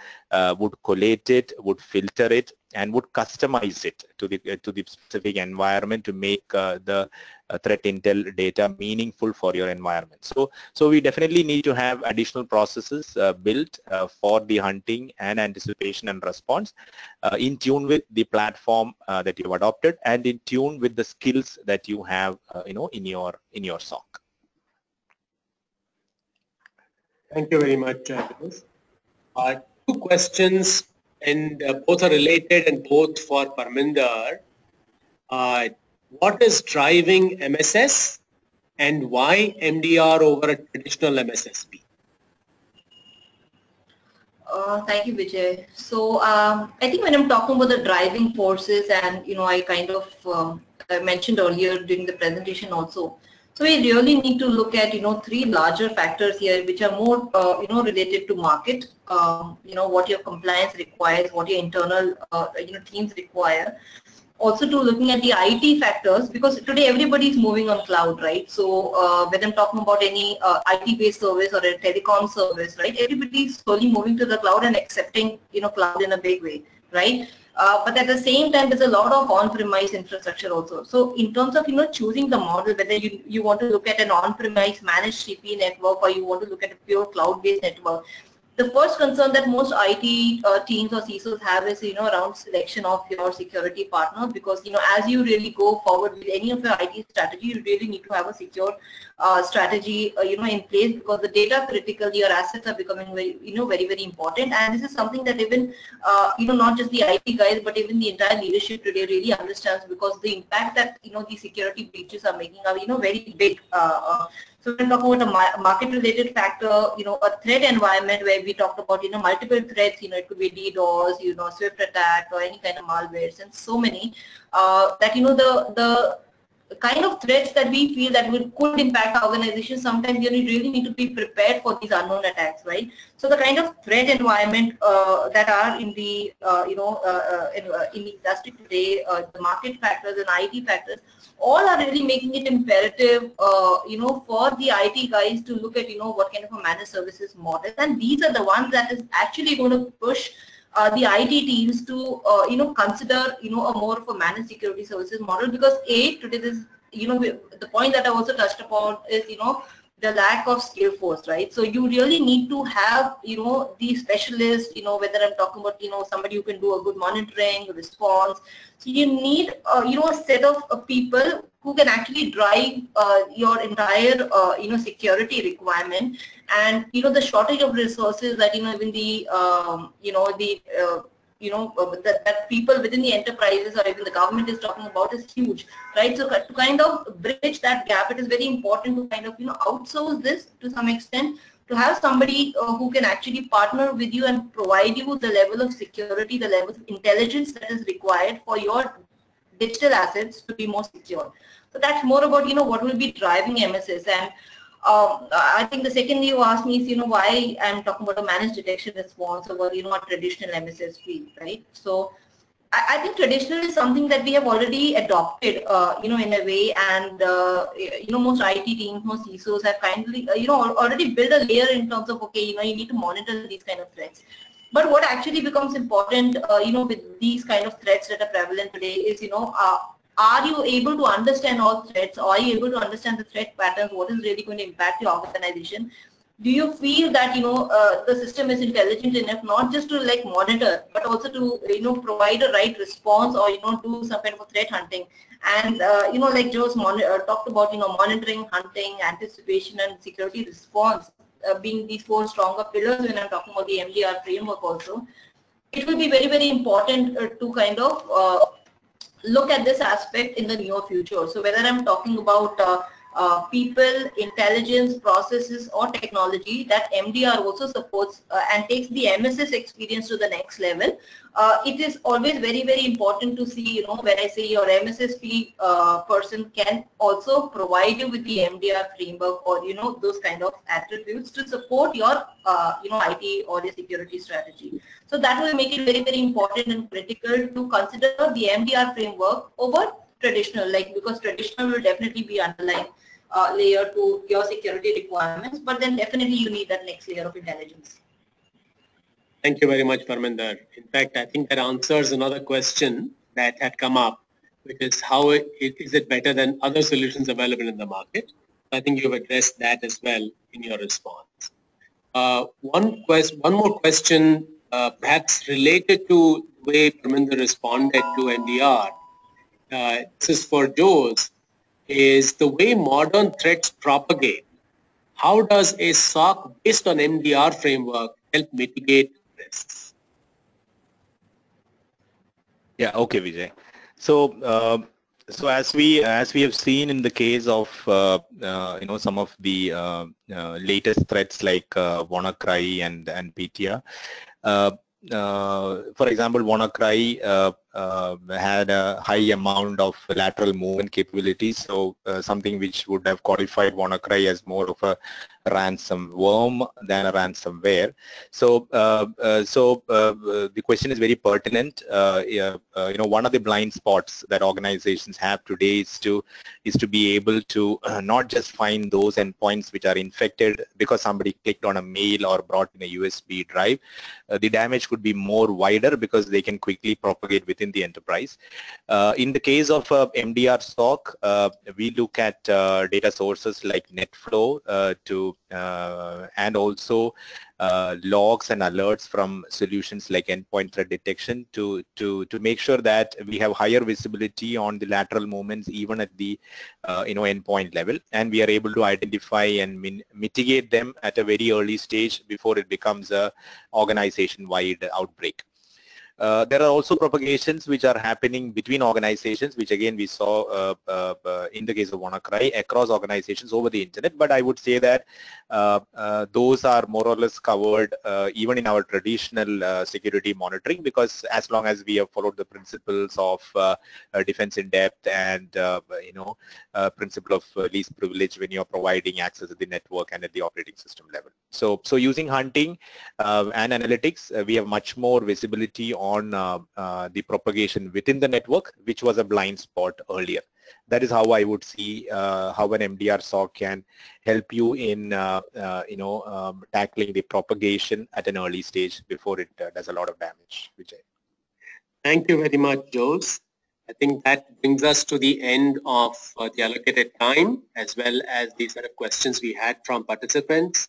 would collate it, would filter it, and would customize it to the specific environment to make the threat intel data meaningful for your environment. So we definitely need to have additional processes built for the hunting and anticipation and response in tune with the platform that you've adopted and in tune with the skills that you have you know, in your SOC. Thank you very much, Jose. Two questions, and both are related and both for Parminder. What is driving MSS and why MDR over a traditional MSSP? Thank you, Vijay. So I think when I'm talking about the driving forces, and you know, I kind of I mentioned earlier during the presentation also. So we really need to look at, you know, three larger factors here, which are more you know, related to market. You know, what your compliance requires, what your internal you know, teams require. Also to looking at the IT factors, because today everybody is moving on cloud, right? So when I'm talking about any IT-based service or a telecom service, right, everybody is slowly moving to the cloud and accepting, you know, cloud in a big way, right? But at the same time, there's a lot of on-premise infrastructure also. So in terms of, you know, choosing the model, whether you want to look at an on-premise managed CP network or you want to look at a pure cloud-based network, the first concern that most IT teams or CISOs have is, you know, around selection of your security partner, because, you know, as you really go forward with any of your IT strategy, you really need to have a secure strategy, you know, in place, because the data critical, your assets are becoming very, you know, very, very important. And this is something that even, you know, not just the IT guys, but even the entire leadership today really understands, because the impact that, you know, the security breaches are making are, you know, very big. So when we talk about a market-related factor, you know, a threat environment where we talked about, you know, multiple threats, you know, it could be DDoS, you know, Swift attack or any kind of malwares, and so many that, you know, the kind of threats that we feel that could impact organizations, sometimes you really need to be prepared for these unknown attacks, right? So the kind of threat environment that are in the, you know, in the industry today, the market factors and IT factors, all are really making it imperative, you know, for the IT guys to look at, you know, what kind of a managed services model. And these are the ones that is actually going to push the IT teams to, you know, consider, you know, a more of a managed security services model, because today this, you know, the point that I also touched upon is, you know, the lack of skill force, right? So you really need to have, you know, the specialists, you know, whether I'm talking about, you know, somebody who can do a good monitoring, response. So you need, you know, a set of people who can actually drive your entire, you know, security requirement. And, you know, the shortage of resources that, you know, even the, you know, the, you know, that people within the enterprises or even the government is talking about is huge, right? So to kind of bridge that gap, it is very important to kind of, you know, outsource this to some extent, to have somebody who can actually partner with you and provide you the level of security, the level of intelligence that is required for your digital assets to be more secure. So that's more about, what will be driving MSS. And I think the second you asked me is, why I'm talking about a managed detection response over, a traditional MSS field, right? So I think traditional is something that we have already adopted, in a way, and most IT teams, most CISOs have kindly, already built a layer in terms of, okay, you need to monitor these kind of threats. But what actually becomes important, with these kind of threats that are prevalent today is, are you able to understand all threats? Are you able to understand the threat patterns? What is really going to impact your organization? Do you feel that the system is intelligent enough not just to like monitor, but also to provide a right response, or do some kind of a threat hunting? And like Joe's talked about, monitoring, hunting, anticipation, and security response being these four stronger pillars when I'm talking about the MDR framework also. It will be very, very important to kind of look at this aspect in the near future. So whether I'm talking about people, intelligence, processes, or technology, that MDR also supports and takes the MSS experience to the next level. It is always very, very important to see, when I say your MSSP person can also provide you with the MDR framework, or, those kind of attributes to support your, IT or your security strategy. So that will make it very, very important and critical to consider the MDR framework over traditional, because traditional will definitely be underlying layer to your security requirements, but then definitely you need that next layer of intelligence. Thank you very much, Parminder. In fact, I think that answers another question that had come up, which is how is it better than other solutions available in the market? I think you've addressed that as well in your response. One more question, perhaps related to the way Parminder responded to MDR. This is for Jose, is the way modern threats propagate. How does a SOC based on MDR framework help mitigate risks? Yeah, okay, Vijay. So, so as we have seen in the case of some of the latest threats like WannaCry and PTR. For example, WannaCry had a high amount of lateral movement capabilities, so something which would have qualified WannaCry as more of a ransom worm than a ransomware. So, the question is very pertinent. One of the blind spots that organizations have today is to be able to not just find those endpoints which are infected because somebody clicked on a mail or brought in a USB drive. The damage could be more wider because they can quickly propagate within the enterprise. In the case of MDR SOC, we look at data sources like NetFlow and also logs and alerts from solutions like endpoint threat detection to make sure that we have higher visibility on the lateral movements even at the endpoint level, and we are able to identify and mitigate them at a very early stage before it becomes a organization-wide outbreak. There are also propagations which are happening between organizations, which again we saw in the case of WannaCry across organizations over the internet, but I would say that those are more or less covered even in our traditional security monitoring, because as long as we have followed the principles of defense in depth and principle of least privilege when you're providing access at the network and at the operating system level. So using hunting and analytics, we have much more visibility on the propagation within the network, which was a blind spot earlier. That is how I would see how an MDR SOC can help you in tackling the propagation at an early stage before it does a lot of damage. Vijay. Thank you very much, Jose. I think that brings us to the end of the allocated time, as well as the set of questions we had from participants.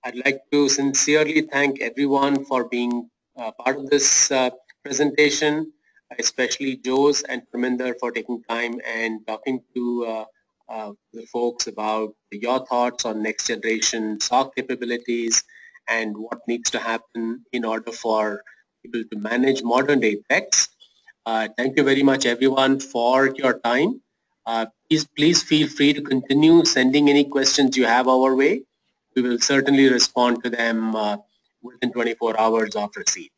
I'd like to sincerely thank everyone for being part of this presentation, especially Jose and Parminder for taking time and talking to the folks about your thoughts on next generation SOC capabilities and what needs to happen in order for people to manage modern day threats. Thank you very much, everyone, for your time. Please feel free to continue sending any questions you have our way. We will certainly respond to them within 24 hours of receipt.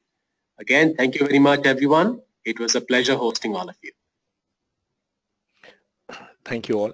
Again, thank you very much, everyone. It was a pleasure hosting all of you. Thank you all.